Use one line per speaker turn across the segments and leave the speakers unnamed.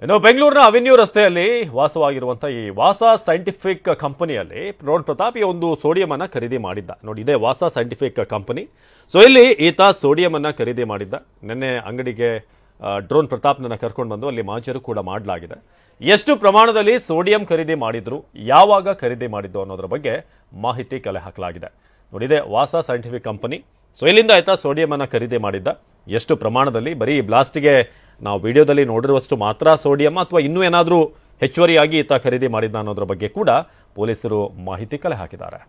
ಇನ್ನು ಬೆಂಗಳೂರಿನ ಅವೆನ್ಯೂ ರಸ್ತೆಯಲ್ಲಿ ವಾಸವಾಗಿರುವಂತಹ ಈ ವಾಸಾ ಸೈಂಟಿಫಿಕ್ ಕಂಪನಿಯಲ್ಲಿ ಡ್ರೋನ್ ಪ್ರತಾಪ್ ಈ ಒಂದು ಸೋಡಿಯಂ ಅನ್ನ ಖರೀದಿ ಮಾಡಿದ್ದ. ನೋಡಿ, ಇದೇ ವಾಸಾ ಸೈಂಟಿಫಿಕ್ ಕಂಪನಿ. ಸೊ ಇಲ್ಲಿ ಈತ ಸೋಡಿಯಂ ಅನ್ನ ಖರೀದಿ ಮಾಡಿದ್ದ. ನಿನ್ನೆ ಅಂಗಡಿಗೆ ಡ್ರೋನ್ ಪ್ರತಾಪ್ನನ್ನ ಕರ್ಕೊಂಡು ಬಂದು ಅಲ್ಲಿ ಮಾಜರು ಕೂಡ ಮಾಡಲಾಗಿದೆ. ಎಷ್ಟು ಪ್ರಮಾಣದಲ್ಲಿ ಸೋಡಿಯಂ ಖರೀದಿ ಮಾಡಿದ್ರು, ಯಾವಾಗ ಖರೀದಿ ಮಾಡಿದ್ದು ಅನ್ನೋದ್ರ ಬಗ್ಗೆ ಮಾಹಿತಿ ಕಲೆ ಹಾಕಲಾಗಿದೆ. ನೋಡಿ, ಇದೇ ವಾಸಾ ಸೈಂಟಿಫಿಕ್ ಕಂಪನಿ. ಸೊ ಇಲ್ಲಿಂದ ಆಯ್ತಾ ಸೋಡಿಯಂ ಅನ್ನ ಖರೀದಿ ಮಾಡಿದ್ದ. ಎಷ್ಟು ಪ್ರಮಾಣದಲ್ಲಿ, ಬರೀ ಬ್ಲಾಸ್ಟ್ಗೆ ನಾವು ವಿಡಿಯೋದಲ್ಲಿ ನೋಡಿರುವಷ್ಟು ಮಾತ್ರ ಸೋಡಿಯಂ ಅಥವಾ ಇನ್ನೂ ಏನಾದರೂ ಹೆಚ್ಚುವರಿಯಾಗಿ ಈತ ಖರೀದಿ ಮಾಡಿದ್ದ ಅನ್ನೋದ್ರ ಬಗ್ಗೆ ಕೂಡ ಪೊಲೀಸರು ಮಾಹಿತಿ ಕಲೆ ಹಾಕಿದ್ದಾರೆ.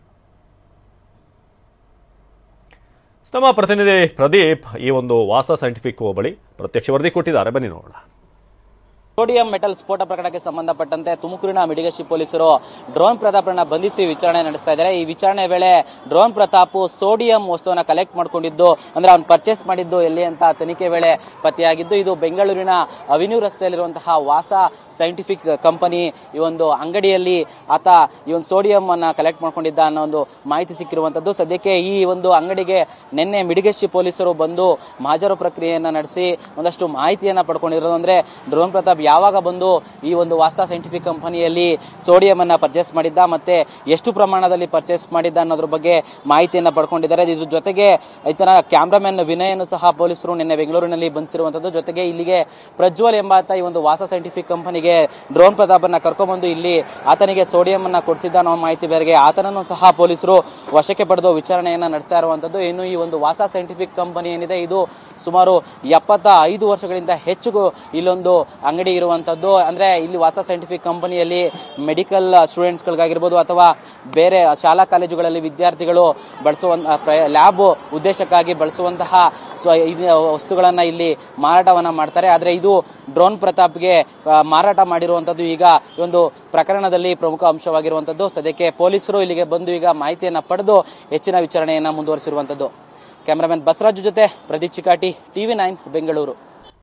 ನಮ್ಮ ಪ್ರತಿನಿಧಿ ಪ್ರದೀಪ್ ಈ ಒಂದು ವಾಸಾ ಸೈಂಟಿಫಿಕ್ ಬಳಿ ಪ್ರತ್ಯಕ್ಷ ವರದಿ ಕೊಟ್ಟಿದ್ದಾರೆ, ಬನ್ನಿ ನೋಡೋಣ.
ಸೋಡಿಯಂ ಮೆಟಲ್ ಸ್ಫೋಟ ಪ್ರಕರಣಕ್ಕೆ ಸಂಬಂಧಪಟ್ಟಂತೆ ತುಮಕೂರಿನ ಮಿಡಿಗೇಶಿ ಪೊಲೀಸರು ಡ್ರೋನ್ ಪ್ರತಾಪ್ರನ್ನ ಬಂಧಿಸಿ ವಿಚಾರಣೆ ನಡೆಸ್ತಾ ಇದ್ದಾರೆ. ಈ ವಿಚಾರಣೆ ವೇಳೆ ಡ್ರೋನ್ ಪ್ರತಾಪ್ ಸೋಡಿಯಂ ವಸ್ತುವನ್ನ ಕಲೆಕ್ಟ್ ಮಾಡ್ಕೊಂಡಿದ್ದು, ಅಂದ್ರೆ ಅವ್ನು ಪರ್ಚೇಸ್ ಮಾಡಿದ್ದು ಎಲ್ಲಿ ಅಂತ ತನಿಖೆ ವೇಳೆ ಪತ್ತೆಯಾಗಿದ್ದು. ಇದು ಬೆಂಗಳೂರಿನ ಅವೆನ್ಯೂ ರಸ್ತೆಯಲ್ಲಿರುವಂತಹ ವಾಸಾ ಸೈಂಟಿಫಿಕ್ ಕಂಪನಿ ಈ ಒಂದು ಅಂಗಡಿಯಲ್ಲಿ ಆತ ಈ ಒಂದು ಸೋಡಿಯಂ ಅನ್ನ ಕಲೆಕ್ಟ್ ಮಾಡ್ಕೊಂಡಿದ್ದ ಅನ್ನೋ ಒಂದು ಮಾಹಿತಿ ಸಿಕ್ಕಿರುವಂತದ್ದು. ಸದ್ಯಕ್ಕೆ ಈ ಒಂದು ಅಂಗಡಿಗೆ ನಿನ್ನೆ ಮಿಡಿಗೇಶಿ ಪೊಲೀಸರು ಬಂದು ಮಹಾಜರು ಪ್ರಕ್ರಿಯೆಯನ್ನ ನಡೆಸಿ ಒಂದಷ್ಟು ಮಾಹಿತಿಯನ್ನ ಪಡ್ಕೊಂಡಿರೋದು. ಅಂದ್ರೆ ಡ್ರೋನ್ ಪ್ರತಾಪ್ ಯಾವಾಗ ಬಂದು ಈ ಒಂದು ವಾಸಾ ಸೈಂಟಿಫಿಕ್ ಕಂಪನಿಯಲ್ಲಿ ಸೋಡಿಯಂ ಅನ್ನ ಪರ್ಚೇಸ್ ಮಾಡಿದ್ದ, ಮತ್ತೆ ಎಷ್ಟು ಪ್ರಮಾಣದಲ್ಲಿ ಪರ್ಚೇಸ್ ಮಾಡಿದ್ದ ಅನ್ನೋದ್ರ ಬಗ್ಗೆ ಮಾಹಿತಿಯನ್ನ ಪಡ್ಕೊಂಡಿದ್ದಾರೆ. ಇದ್ರ ಜೊತೆಗೆ ಈತನ ಕ್ಯಾಮ್ರಾಮನ್ ವಿನಯನು ಸಹ ಪೊಲೀಸರು ನಿನ್ನೆ ಬೆಂಗಳೂರಿನಲ್ಲಿ ಬಂಧಿಸಿರುವಂತದ್ದು. ಜೊತೆಗೆ ಇಲ್ಲಿಗೆ ಪ್ರಜ್ವಲ್ ಎಂಬಾತ ಈ ಒಂದು ವಾಸಾ ಸೈಂಟಿಫಿಕ್ ಕಂಪನಿಗೆ ಡ್ರೋನ್ ಪ್ರತಾಪ್ ಅನ್ನ ಕರ್ಕೊಂಡ್ಬಂದು ಇಲ್ಲಿ ಆತನಿಗೆ ಸೋಡಿಯಂ ಅನ್ನ ಕೊಡಿಸಿದ್ದ ಅನ್ನೋ ಮಾಹಿತಿ ಬೇರೆಗೆ ಆತನನ್ನು ಸಹ ಪೊಲೀಸರು ವಶಕ್ಕೆ ಪಡೆದು ವಿಚಾರಣೆಯನ್ನ ನಡೆಸ್ತಾ ಇರುವಂತದ್ದು. ಇನ್ನು ಈ ಒಂದು ವಾಸಾ ಸೈಂಟಿಫಿಕ್ ಕಂಪನಿ ಏನಿದೆ, ಇದು ಸುಮಾರು 75 ವರ್ಷಗಳಿಂದ ಹೆಚ್ಚು ಇಲ್ಲೊಂದು ಅಂಗಡಿ ಇರುವಂತದ್ದು. ಅಂದ್ರೆ ಇಲ್ಲಿ ವಾಸಾ ಸೈಂಟಿಫಿಕ್ ಕಂಪನಿಯಲ್ಲಿ ಮೆಡಿಕಲ್ ಸ್ಟೂಡೆಂಟ್ಸ್ ಗಳಿಗಾಗಿರ್ಬೋದು ಅಥವಾ ಬೇರೆ ಶಾಲಾ ಕಾಲೇಜುಗಳಲ್ಲಿ ವಿದ್ಯಾರ್ಥಿಗಳು ಬಳಸುವಂತಹ ಲ್ಯಾಬ್ ಉದ್ದೇಶಕ್ಕಾಗಿ ಬಳಸುವಂತಹ ವಸ್ತುಗಳನ್ನ ಇಲ್ಲಿ ಮಾರಾಟವನ್ನ ಮಾಡ್ತಾರೆ. ಆದ್ರೆ ಇದು ಡ್ರೋನ್ ಪ್ರತಾಪ್ಗೆ ಮಾರಾಟ ಮಾಡಿರುವಂತದ್ದು ಈಗ ಈ ಒಂದು ಪ್ರಕರಣದಲ್ಲಿ ಪ್ರಮುಖ ಅಂಶವಾಗಿರುವಂತದ್ದು. ಸದ್ಯಕ್ಕೆ ಪೊಲೀಸರು ಇಲ್ಲಿಗೆ ಬಂದು ಈಗ ಮಾಹಿತಿಯನ್ನ ಪಡೆದು ಹೆಚ್ಚಿನ ವಿಚಾರಣೆಯನ್ನ ಮುಂದುವರಿಸಿರುವಂತದ್ದು. ಕ್ಯಾಮರಾಮನ್ ಬಸವರಾಜು ಜೊತೆ ಪ್ರದೀಪ್ ಚಿಕಾಟಿ, TV9 ಬೆಂಗಳೂರು.